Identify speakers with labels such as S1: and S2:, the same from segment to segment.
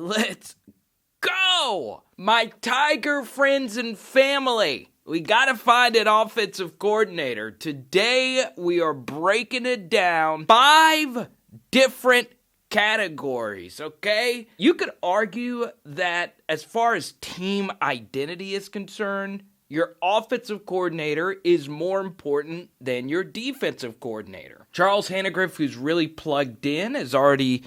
S1: Let's go! My Tiger friends and family. We gotta find an offensive coordinator. Today, we are breaking it down. 5 different categories, okay? You could argue that as far as team identity is concerned, your offensive coordinator is more important than your defensive coordinator. Charles Hannegriff, who's really plugged in, has already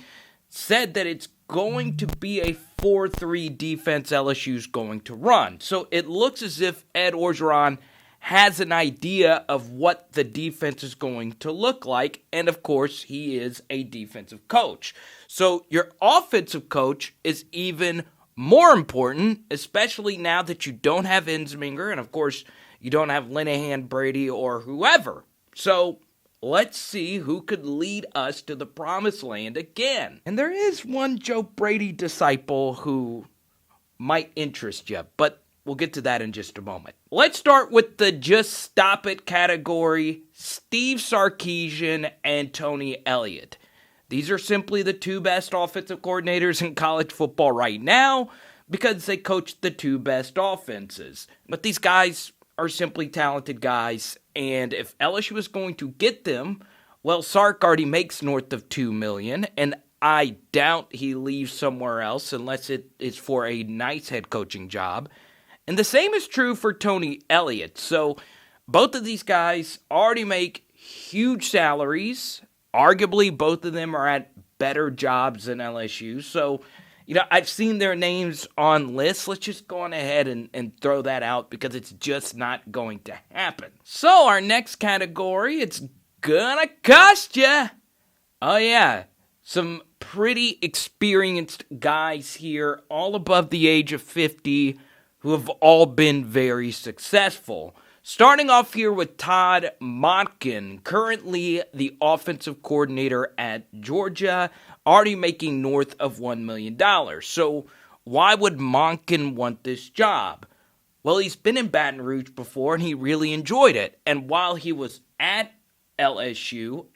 S1: said that it's going to be a 4-3 defense LSU's going to run. So it looks as if Ed Orgeron has an idea of what the defense is going to look like, and of course, he is a defensive coach. So your offensive coach is even more important, especially now that you don't have Ensminger, and of course, you don't have Linehan, Brady, or whoever. So let's see who could lead us to the promised land again. And there is one Joe Brady disciple who might interest you, but we'll get to that in just a moment. Let's start with the just stop it category, Steve Sarkisian and Tony Elliott. These are simply the 2 best offensive coordinators in college football right now because they coach the 2 best offenses. But these guys are simply talented guys, and if LSU is going to get them, well, Sark already makes north of $2 million, and I doubt he leaves somewhere else unless it is for a nice head coaching job. And the same is true for Tony Elliott. So both of these guys already make huge salaries. Arguably, both of them are at better jobs than LSU. So, I've seen their names on lists. Let's just go on ahead and throw that out because it's just not going to happen. So our next category, it's gonna cost you. Oh yeah, some pretty experienced guys here, all above the age of 50, who have all been very successful. Starting off here with Todd Monken, currently the offensive coordinator at Georgia, already making north of $1 million. So why would Monken want this job? Well, he's been in Baton Rouge before, and he really enjoyed it. And while he was at LSU,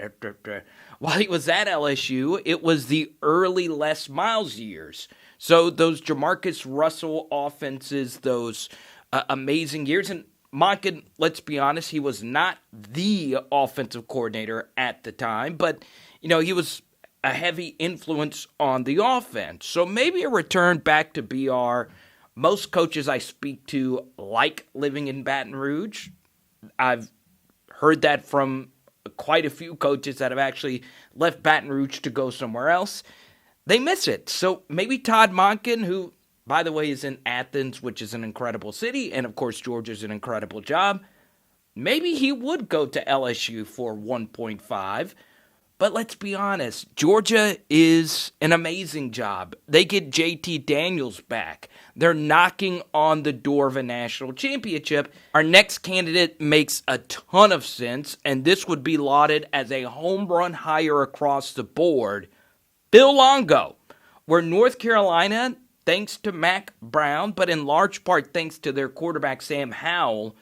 S1: it was the early Les Miles years. So those Jamarcus Russell offenses, those amazing years. And Monken, let's be honest, he was not the offensive coordinator at the time, but, he was a heavy influence on the offense. So maybe a return back to BR. Most coaches I speak to like living in Baton Rouge. I've heard that from quite a few coaches that have actually left Baton Rouge to go somewhere else. They miss it. So maybe Todd Monken, who, by the way, is in Athens, which is an incredible city, and of course Georgia's an incredible job, maybe he would go to LSU for 1.5. But let's be honest, Georgia is an amazing job. They get JT Daniels back. They're knocking on the door of a national championship. Our next candidate makes a ton of sense, and this would be lauded as a home run hire across the board. Phil Longo, where North Carolina, thanks to Mac Brown, but in large part thanks to their quarterback Sam Howell,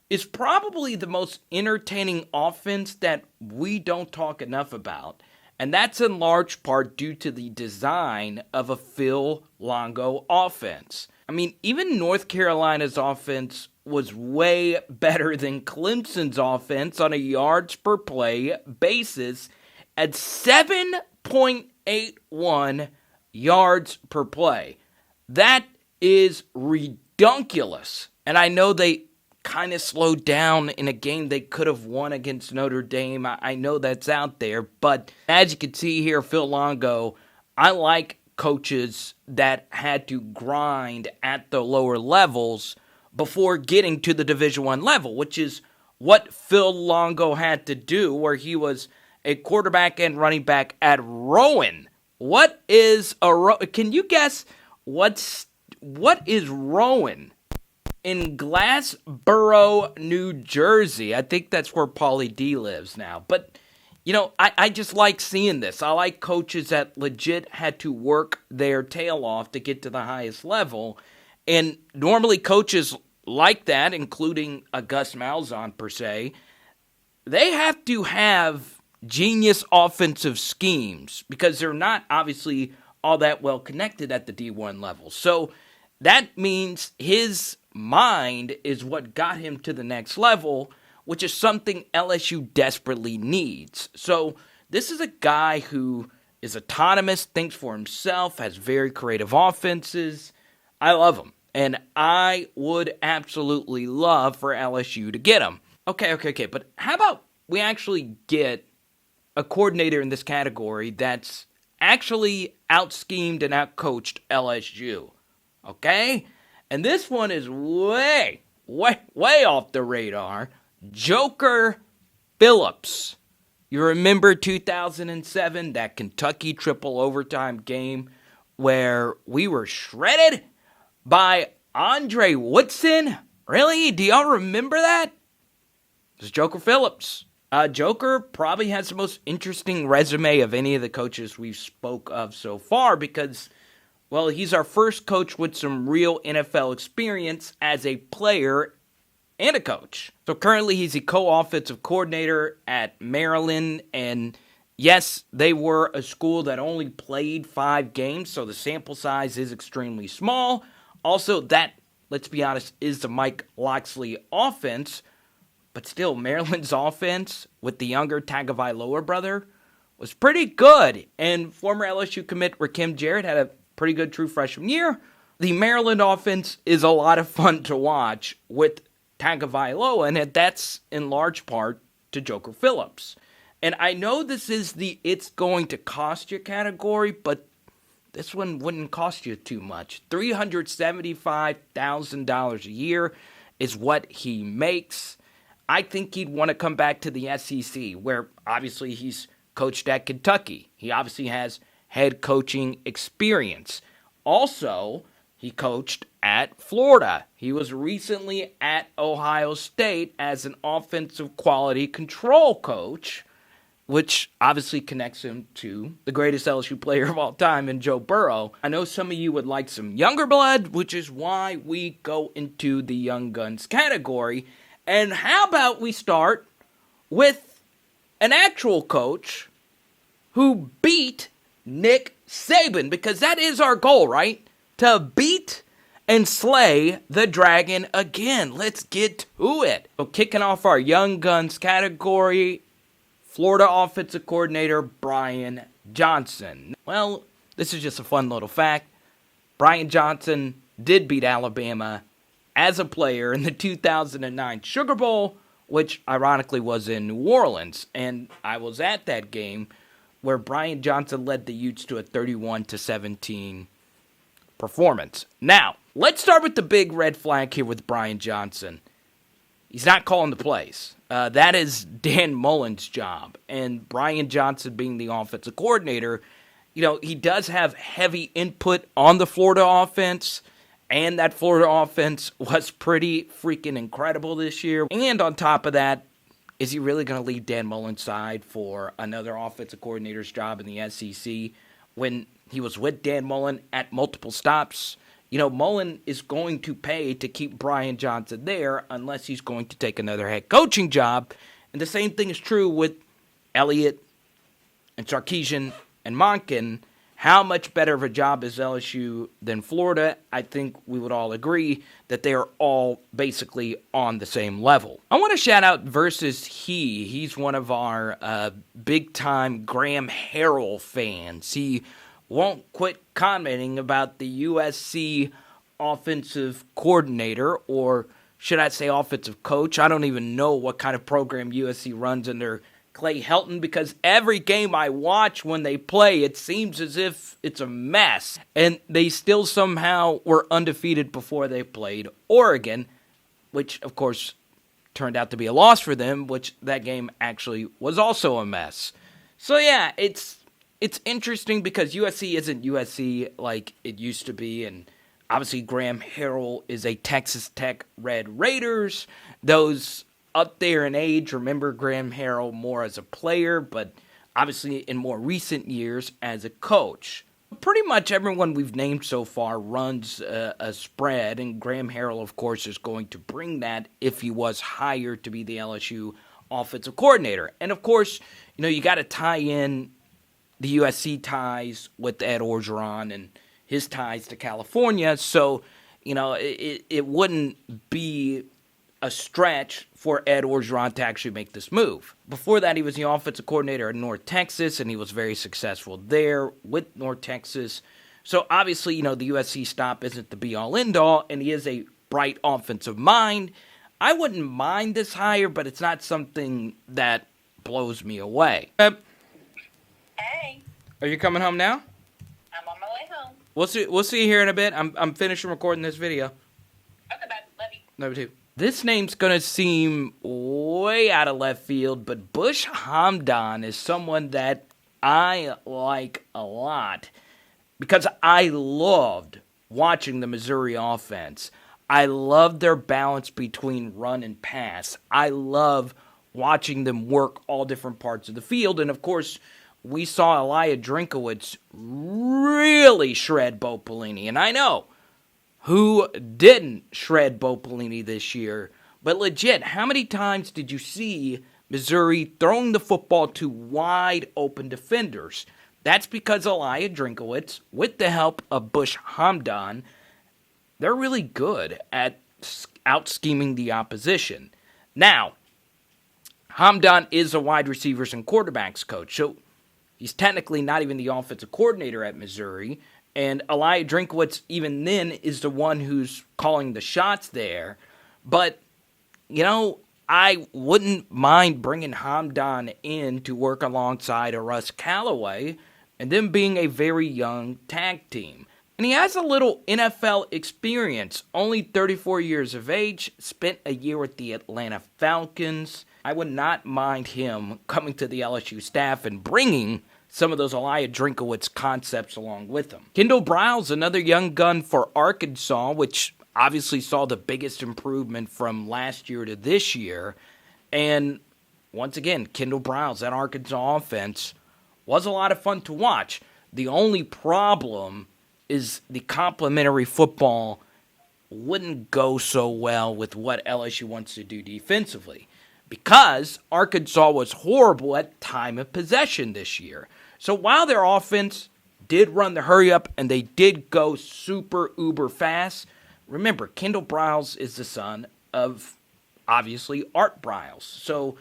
S1: is probably the most entertaining offense that we don't talk enough about. And that's in large part due to the design of a Phil Longo offense. I mean, even North Carolina's offense was way better than Clemson's offense on a yards per play basis at 7.81 yards per play. That is redunculous. And I know they kind of slowed down in a game they could have won against Notre Dame. I know that's out there, but as you can see here, Phil Longo, I like coaches that had to grind at the lower levels before getting to the Division I level, which is what Phil Longo had to do, where he was a quarterback and running back at Rowan. What is can you guess what is Rowan? In Glassboro, New Jersey. I think that's where Pauly D lives now. But, I just like seeing this. I like coaches that legit had to work their tail off to get to the highest level. And normally coaches like that, including a Gus Malzahn per se, they have to have genius offensive schemes because they're not obviously all that well connected at the D1 level. So that means his mind is what got him to the next level, which is something LSU desperately needs. So this is a guy who is autonomous, thinks for himself, has very creative offenses. I love him, and I would absolutely love for LSU to get him. Okay, but how about we actually get a coordinator in this category that's actually out-schemed and out-coached LSU, okay? And this one is way off the radar. Joker Phillips. You remember 2007, that Kentucky triple overtime game where we were shredded by Andre Woodson? Really? Do y'all remember that? It was Joker Phillips. Joker probably has the most interesting resume of any of the coaches we've spoke of so far because, well, he's our first coach with some real NFL experience as a player and a coach. So currently he's a co-offensive coordinator at Maryland, and yes, they were a school that only played 5 games, so the sample size is extremely small. Also, that, let's be honest, is the Mike Locksley offense. But still, Maryland's offense with the younger Tagovailoa brother was pretty good. And former LSU commit Rakim Jarrett had a pretty good true freshman year. The Maryland offense is a lot of fun to watch with Tagovailoa, and that's in large part to Joker Phillips. And I know this is the it's going to cost you category, but this one wouldn't cost you too much. $375,000 a year is what he makes. I think he'd want to come back to the SEC, where obviously he's coached at Kentucky. He obviously has head coaching experience. Also, he coached at Florida. He was recently at Ohio State as an offensive quality control coach, which obviously connects him to the greatest LSU player of all time in Joe Burrow. I know some of you would like some younger blood, which is why we go into the Young Guns category. And how about we start with an actual coach who beat Nick Saban, because that is our goal, right? To beat and slay the dragon again. Let's get to it. So kicking off our Young Guns category, Florida offensive coordinator Brian Johnson. Well, this is just a fun little fact. Brian Johnson did beat Alabama as a player in the 2009 Sugar Bowl, which ironically was in New Orleans. And I was at that game where Brian Johnson led the Utes to a 31-17 performance. Now, let's start with the big red flag here with Brian Johnson. He's not calling the plays. That is Dan Mullen's job. And Brian Johnson being the offensive coordinator, he does have heavy input on the Florida offense. And that Florida offense was pretty freaking incredible this year. And on top of that, is he really going to leave Dan Mullen's side for another offensive coordinator's job in the SEC when he was with Dan Mullen at multiple stops? Mullen is going to pay to keep Brian Johnson there unless he's going to take another head coaching job. And the same thing is true with Elliott and Sarkisian and Monken. How much better of a job is LSU than Florida? I think we would all agree that they are all basically on the same level. I want to shout out versus he. He's one of our big-time Graham Harrell fans. He won't quit commenting about the USC offensive coordinator, or should I say offensive coach? I don't even know what kind of program USC runs under Clay Helton, because every game I watch when they play, it seems as if it's a mess. And they still somehow were undefeated before they played Oregon, which, of course, turned out to be a loss for them, which that game actually was also a mess. So, yeah, it's interesting because USC isn't USC like it used to be, and obviously Graham Harrell is a Texas Tech Red Raiders. Those up there in age remember Graham Harrell more as a player, but obviously in more recent years as a coach. Pretty much everyone we've named so far runs a spread, and Graham Harrell, of course, is going to bring that if he was hired to be the LSU offensive coordinator. And, of course, you got to tie in the USC ties with Ed Orgeron and his ties to California. So, it wouldn't be a stretch for Ed Orgeron to actually make this move. Before that, he was the offensive coordinator at North Texas, and he was very successful there with North Texas. So obviously, the USC stop isn't the be-all, end-all, and he is a bright offensive mind. I wouldn't mind this hire, but it's not something that blows me away.
S2: Hey.
S1: Are you coming home now?
S2: I'm on my way home.
S1: We'll see you here in a bit. I'm finishing recording this video.
S2: Okay, bye. Love you.
S1: Love you too. This name's going to seem way out of left field, but Bush Hamdan is someone that I like a lot because I loved watching the Missouri offense. I love their balance between run and pass. I love watching them work all different parts of the field. And, of course, we saw Elijah Drinkowitz really shred Bo Pelini. And I know who didn't shred Bo Pelini this year. But legit, how many times did you see Missouri throwing the football to wide open defenders? That's because Elijah Drinkowitz, with the help of Bush Hamdan, they're really good at out-scheming the opposition. Now, Hamdan is a wide receivers and quarterbacks coach, so he's technically not even the offensive coordinator at Missouri, and Elijah Drinkowitz, even then, is the one who's calling the shots there. But, I wouldn't mind bringing Hamdan in to work alongside a Russ Callaway, and them being a very young tag team. And he has a little NFL experience, only 34 years of age, spent a year with the Atlanta Falcons. I would not mind him coming to the LSU staff and bringing some of those Elijah Drinkowitz concepts along with him. Kendal Briles, another young gun for Arkansas, which obviously saw the biggest improvement from last year to this year. And once again, Kendal Briles, that Arkansas offense, was a lot of fun to watch. The only problem is the complementary football wouldn't go so well with what LSU wants to do defensively because Arkansas was horrible at time of possession this year. So while their offense did run the hurry up and they did go super uber fast, remember, Kendal Briles is the son of, obviously, Art Briles. So,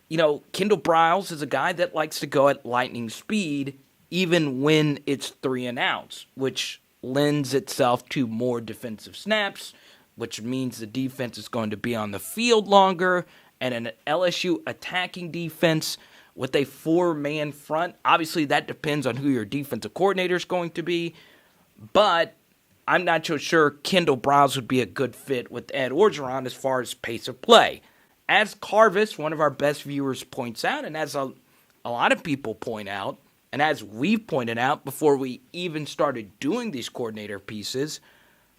S1: Kendal Briles is a guy that likes to go at lightning speed even when it's 3 and outs, which lends itself to more defensive snaps, which means the defense is going to be on the field longer, and an LSU attacking defense with a 4-man front. Obviously, that depends on who your defensive coordinator is going to be, but I'm not so sure Kendal Briles would be a good fit with Ed Orgeron as far as pace of play. As Carvis, one of our best viewers, points out, and as a lot of people point out, and as we've pointed out before we even started doing these coordinator pieces,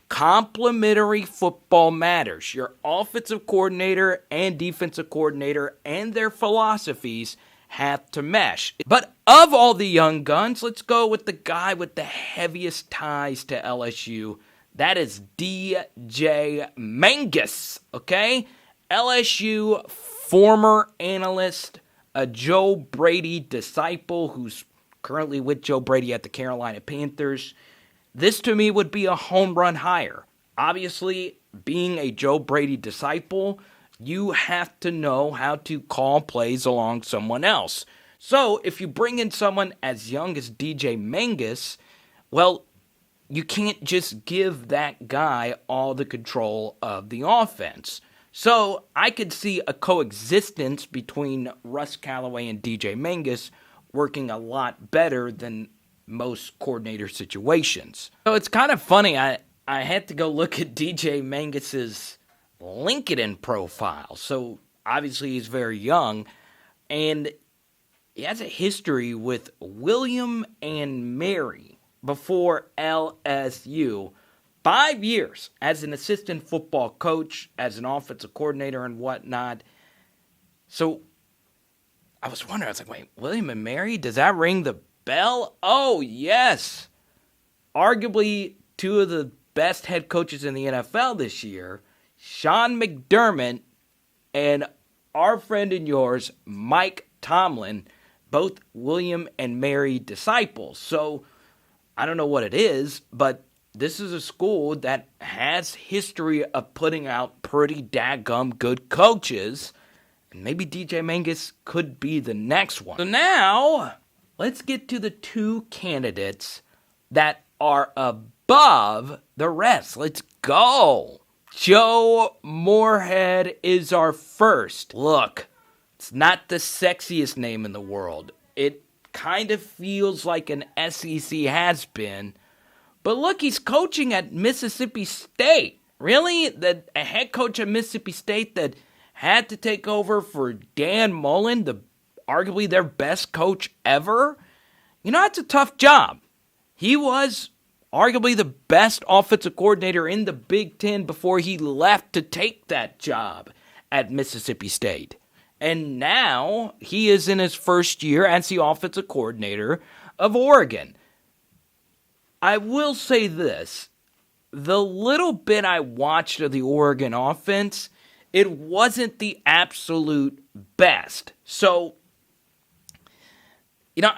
S1: complementary football matters. Your offensive coordinator and defensive coordinator and their philosophies have to mesh. But of all the young guns, let's go with the guy with the heaviest ties to LSU. That is DJ Mangas, okay? LSU former analyst, a Joe Brady disciple who's currently with Joe Brady at the Carolina Panthers. This, to me, would be a home run hire. Obviously, being a Joe Brady disciple, you have to know how to call plays along someone else. So, if you bring in someone as young as DJ Mangas, well, you can't just give that guy all the control of the offense. So, I could see a coexistence between Russ Callaway and DJ Mangas working a lot better than most coordinator situations. So it's kind of funny. I had to go look at DJ Mangas's LinkedIn profile. So obviously he's very young, and he has a history with William and Mary before LSU. 5 years as an assistant football coach, as an offensive coordinator and whatnot. So I was wondering, I was like, wait, William and Mary? Does that ring the bell? Oh, yes. Arguably two of the best head coaches in the NFL this year, Sean McDermott and our friend and yours, Mike Tomlin. both William and Mary disciples. So I don't know what it is, but this is a school that has history of putting out pretty daggum good coaches. And maybe DJ Mangas could be the next one. So now, let's get to the two candidates that are above the rest. Let's go. Joe Moorhead is our first. Look, it's not the sexiest name in the world. It kind of feels like an SEC has-been. But look, he's coaching at Mississippi State. Really? A head coach at Mississippi State that had to take over for Dan Mullen, arguably their best coach ever? You know, that's a tough job. He was arguably the best offensive coordinator in the Big Ten before he left to take that job at Mississippi State. And now he is in his first year as the offensive coordinator of Oregon. I will say this. The little bit I watched of the Oregon offense, it wasn't the absolute best. So, you know,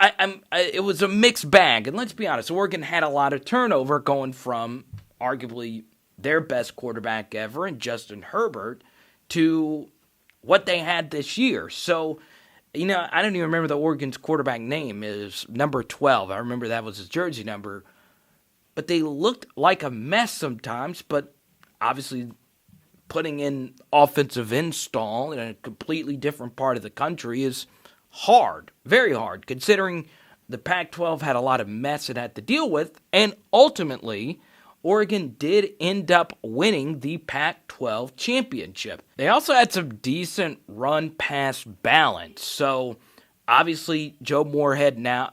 S1: it was a mixed bag. And let's be honest, Oregon had a lot of turnover going from arguably their best quarterback ever in Justin Herbert to what they had this year. So, you know, I don't even remember the Oregon's quarterback name. It was number 12. I remember that was his jersey number. But they looked like a mess sometimes, but obviously putting in offensive install in a completely different part of the country is hard, very hard, considering the Pac-12 had a lot of mess it had to deal with, and ultimately, Oregon did end up winning the Pac-12 championship. They also had some decent run-pass balance, so obviously Joe Moorhead now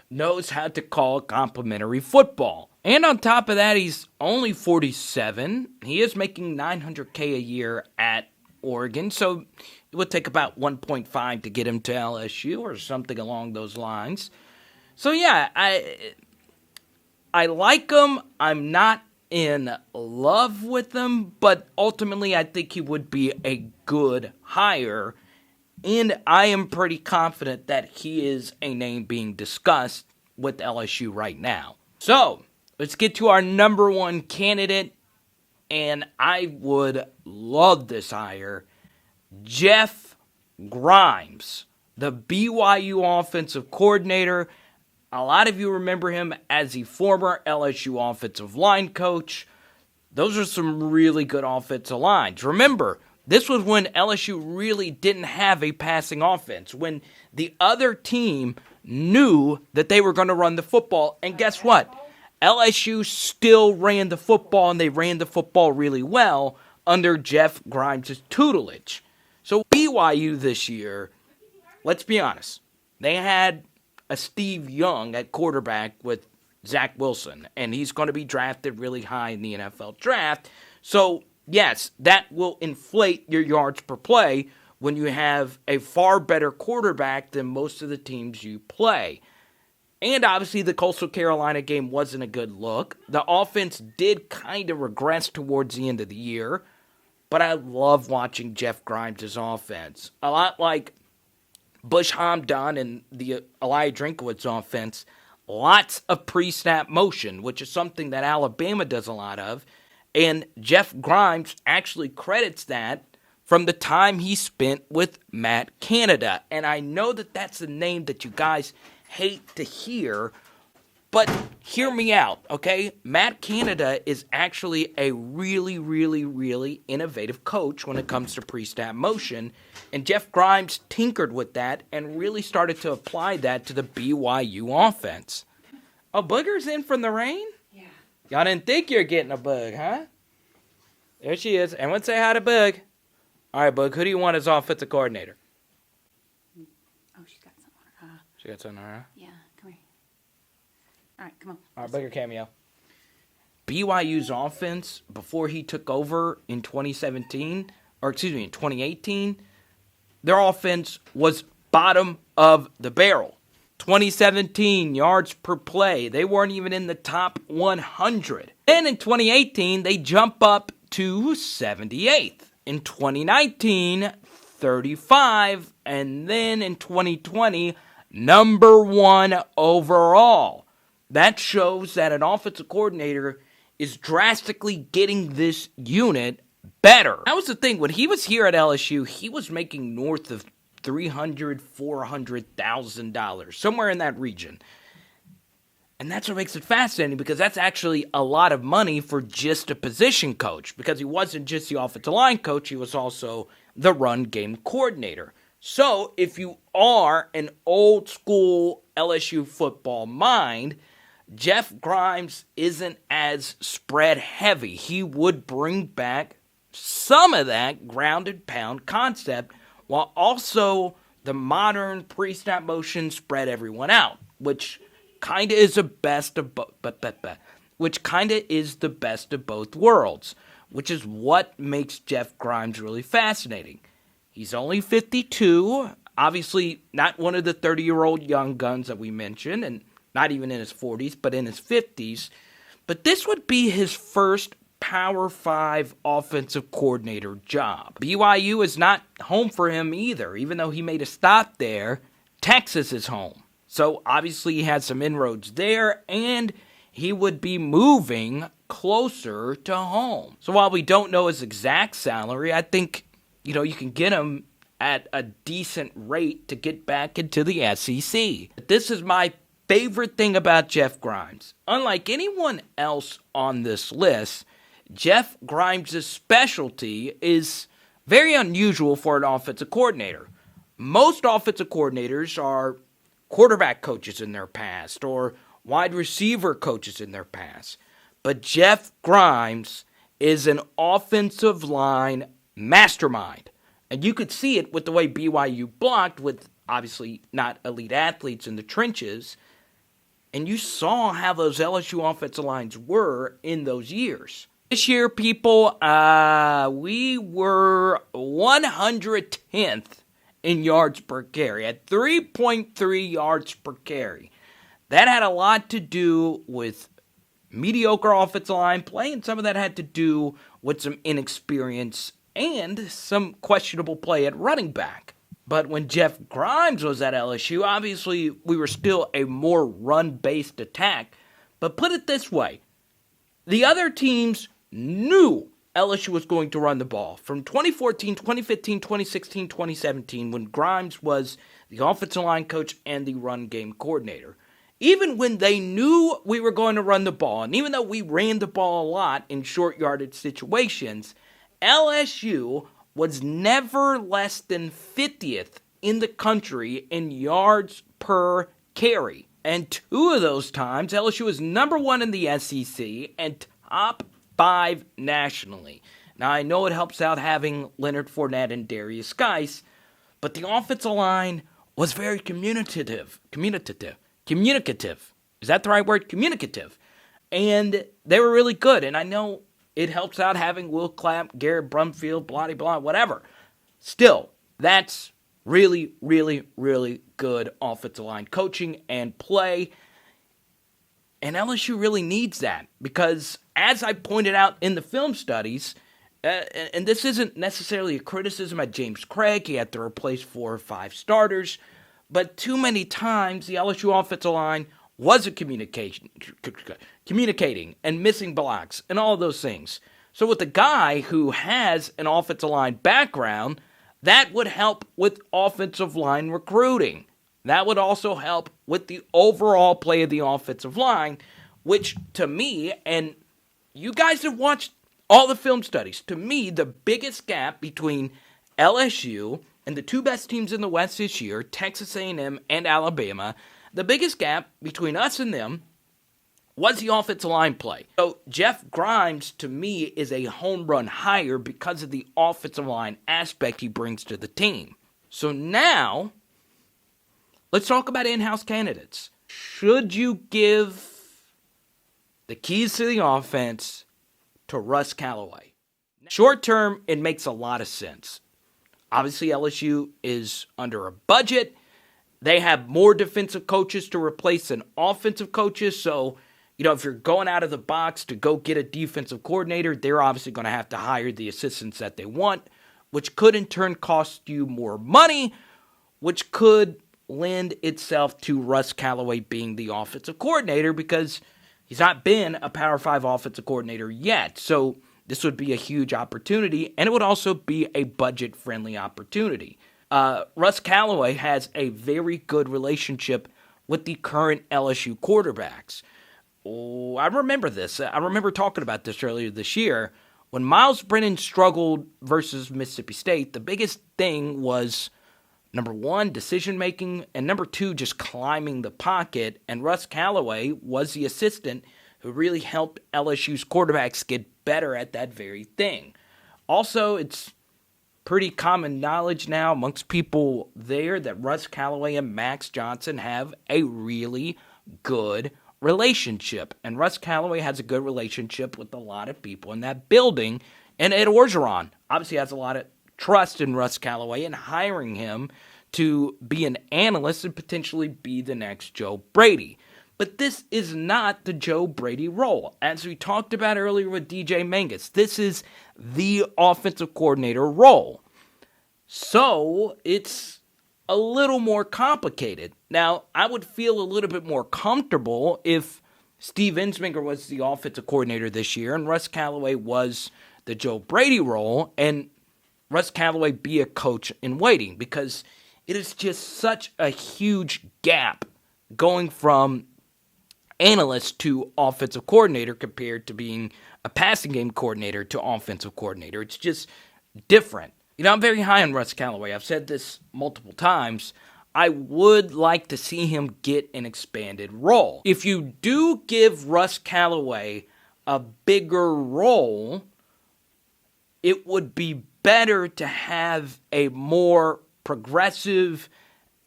S1: knows how to call complimentary football. And on top of that, he's only 47. He is making $900K a year at Oregon, so it would take about 1.5 to get him to LSU or something along those lines. So yeah, I like him. I'm not in love with him, but ultimately I think he would be a good hire. And I am pretty confident that he is a name being discussed with LSU right now. So, let's get to our number one candidate. And I would love this hire. Jeff Grimes, the BYU offensive coordinator. A lot of you remember him as the former LSU offensive line coach. Those are some really good offensive lines. Remember, this was when LSU really didn't have a passing offense, when the other team knew that they were going to run the football. And guess what? LSU still ran the football, and they ran the football really well under Jeff Grimes' tutelage. So BYU this year, let's be honest, they had a Steve Young at quarterback with Zach Wilson, and he's going to be drafted really high in the NFL draft. So yes, that will inflate your yards per play when you have a far better quarterback than most of the teams you play. And obviously the Coastal Carolina game wasn't a good look. The offense did kind of regress towards the end of the year, but I love watching Jeff Grimes' offense. A lot like Bush Hamdan and the Eli Drinkowitz offense, lots of pre-snap motion, which is something that Alabama does a lot of. And Jeff Grimes actually credits that from the time he spent with Matt Canada. And I know that that's a name that you guys hate to hear, but hear me out, okay? Matt Canada is actually a really, really, really innovative coach when it comes to pre-snap motion. And Jeff Grimes tinkered with that and really started to apply that to the BYU offense. Oh, Booger's in from the rain?
S2: Yeah.
S1: Y'all didn't think you were getting a Bug, huh? There she is. Everyone say hi to Bug. All right, Bug, who do you want as offensive coordinator?
S2: Oh, she's got something on her.
S1: She got something on her.
S2: Yeah, come here. All right, come on.
S1: All right, Booger cameo. BYU's offense, before he took over in 2018, their offense was bottom of the barrel. 2017, yards per play. They weren't even in the top 100. Then in 2018, they jump up to 78th. In 2019, 35, and then in 2020, number 1 overall. That shows that an offensive coordinator is drastically getting this unit better. That was the thing. When he was here at LSU, he was making north of $300,000, $400,000, somewhere in that region. And that's what makes it fascinating, because that's actually a lot of money for just a position coach, because he wasn't just the offensive line coach, he was also the run game coordinator. So if you are an old school LSU football mind, Jeff Grimes isn't as spread heavy. He would bring back some of that grounded pound concept, while also the modern pre-snap motion spread everyone out, which kind of is the best of both worlds, which is what makes Jeff Grimes really fascinating. He's only 52, obviously not one of the 30-year-old young guns that we mentioned, and not even in his 40s, but in his 50s. But this would be his first Power 5 offensive coordinator job. BYU is not home for him either. Even though he made a stop there, Texas is home. So obviously he had some inroads there, and he would be moving closer to home. So while we don't know his exact salary, I think, you can get him at a decent rate to get back into the SEC. This is my favorite thing about Jeff Grimes. Unlike anyone else on this list, Jeff Grimes' specialty is very unusual for an offensive coordinator. Most offensive coordinators are quarterback coaches in their past or wide receiver coaches in their past. But Jeff Grimes is an offensive line mastermind. And you could see it with the way BYU blocked, with obviously not elite athletes in the trenches. And you saw how those LSU offensive lines were in those years. This year, people, we were 110th in yards per carry, at 3.3 yards per carry. That had a lot to do with mediocre offensive line play, and some of that had to do with some inexperience and some questionable play at running back. But when Jeff Grimes was at LSU, obviously we were still a more run-based attack. But put it this way, the other teams knew LSU was going to run the ball. From 2014, 2015, 2016, 2017, when Grimes was the offensive line coach and the run game coordinator. Even when they knew we were going to run the ball, and even though we ran the ball a lot in short yardage situations, LSU was never less than 50th in the country in yards per carry. And 2 of those times, LSU was number 1 in the SEC and top 5 nationally. Now, I know it helps out having Leonard Fournette and Darius Geis, but the offensive line was very communicative. Is that the right word? Communicative. And they were really good. And I know it helps out having Will Clapp, Garrett Brumfield, blah, blah, whatever. Still, that's really, really, really good offensive line coaching and play. And LSU really needs that because, as I pointed out in the film studies, and this isn't necessarily a criticism at James Craig, he had to replace 4 or 5 starters, but too many times the LSU offensive line wasn't communicating and missing blocks and all those things. So with a guy who has an offensive line background, that would help with offensive line recruiting. That would also help with the overall play of the offensive line, which to me, and you guys have watched all the film studies, to me, the biggest gap between LSU and the 2 best teams in the West this year, Texas A&M and Alabama, the biggest gap between us and them was the offensive line play. So Jeff Grimes, to me, is a home run hire because of the offensive line aspect he brings to the team. So now, let's talk about in-house candidates. Should you give the keys to the offense to Russ Callaway? Short term, it makes a lot of sense. Obviously, LSU is under a budget. They have more defensive coaches to replace than offensive coaches. So, if you're going out of the box to go get a defensive coordinator, they're obviously going to have to hire the assistants that they want, which could in turn cost you more money, which could lend itself to Russ Callaway being the offensive coordinator because he's not been a Power 5 offensive coordinator yet. So this would be a huge opportunity, and it would also be a budget-friendly opportunity. Russ Callaway has a very good relationship with the current LSU quarterbacks. Oh, I remember this. I remember talking about this earlier this year. When Miles Brennan struggled versus Mississippi State, the biggest thing was, number one, decision-making, and number two, just climbing the pocket. And Russ Callaway was the assistant who really helped LSU's quarterbacks get better at that very thing. Also, it's pretty common knowledge now amongst people there that Russ Callaway and Max Johnson have a really good relationship. And Russ Callaway has a good relationship with a lot of people in that building. And Ed Orgeron obviously has a lot of trust in Russ Callaway and hiring him to be an analyst and potentially be the next Joe Brady. But this is not the Joe Brady role. As we talked about earlier with DJ Mangas, this is the offensive coordinator role. So it's a little more complicated. Now, I would feel a little bit more comfortable if Steve Ensminger was the offensive coordinator this year and Russ Callaway was the Joe Brady role and Russ Callaway be a coach in waiting, because it is just such a huge gap going from analyst to offensive coordinator compared to being a passing game coordinator to offensive coordinator. It's just different. You know, I'm very high on Russ Callaway. I've said this multiple times. I would like to see him get an expanded role. If you do give Russ Callaway a bigger role, it would be better to have a more progressive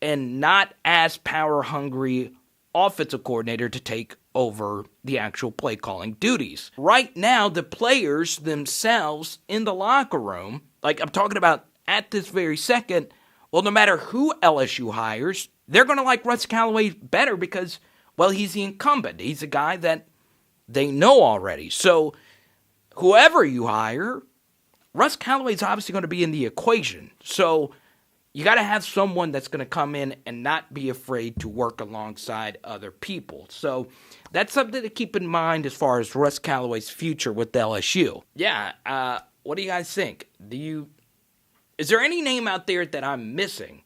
S1: and not as power-hungry offensive coordinator to take over the actual play calling duties. Right now, the players themselves in the locker room, like I'm talking about at this very second, well, no matter who LSU hires, they're going to like Russ Callaway better because, well, he's the incumbent. He's a guy that they know already. So whoever you hire, Russ Callaway is obviously going to be in the equation. So you got to have someone that's going to come in and not be afraid to work alongside other people. So that's something to keep in mind as far as Russ Callaway's future with LSU. Yeah, what do you guys think? Is there any name out there that I'm missing?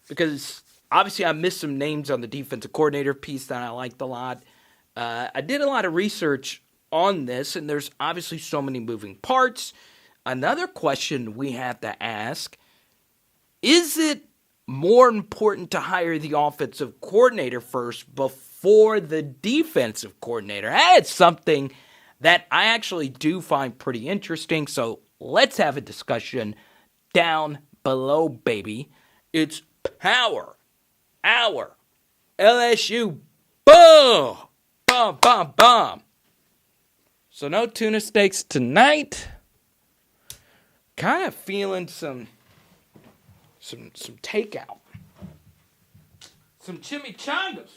S1: Because obviously I missed some names on the defensive coordinator piece that I liked a lot. I did a lot of research on this, and there's obviously so many moving parts. Another question we have to ask, is it more important to hire the offensive coordinator first before the defensive coordinator? That's something that I actually do find pretty interesting, so let's have a discussion down below, baby. It's Power Hour LSU. Boom! Bum, bum, bum. So no tuna steaks tonight. Kind of feeling some takeout. Some chimichangas.